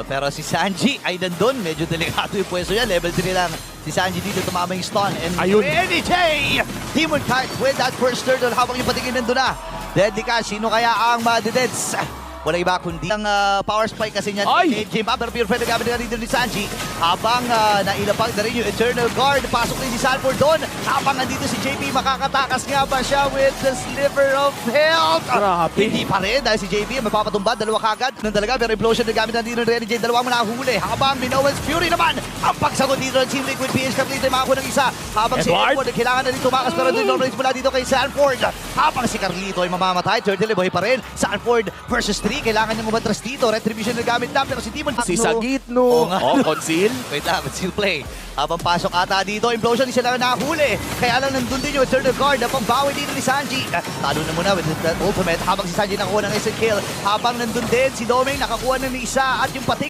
Pero si Sanji ay nandun. Medyo delikado yung pwesto niya. Level 3 lang. Si Sanji dito tumama yung stun. And Ayun. NJ! Demon Kite with that first turtle habang yung patingin nandun na. Deadly Cash, sino kaya ang madideds? Wala iba kundi ang power spike kasi niyan Ay! ni NJ. Pero pure friend nagamit nga dito ni Sanji. Habang nailapag na rin yung Eternal Guard. Pasok din si Sanford doon. Habang nandito si JP, makakatakas nga ba siya with the sliver of health? Grabe. Hindi pa rin dahil si JP mapapatumba. Dalawa kagad. Nang talaga, pero implosion na gamit na dito ni NJ. Dalawang manahuli. Habang Minoan's Fury naman. Ang pagsagot dito ng Team Liquid PH complete ay makakuha ng isa. Habang si Edward. Edward kailangan na rin tumakas pero din long range mula dito kay Sanford. Habang si Carlito ay mamamatay. Turtle boy pa rin. Sanford versus 3. Kailangan niyang umatras dito. Retribution na gamit na pero si Demon Si Sagitno. Oo nga. Oh, conceal. Wait lang, conceal play. Habang pasok ata dito, implosion di sila nahuli. Kaya lang nandun din yung Eternal Guard na pangbawi dito ni Sanji. Talo na muna with that ultimate habang si Sanji nakakuha ng isang kill. Habang nandun din si Doming nakakuha ng isa at yung patik.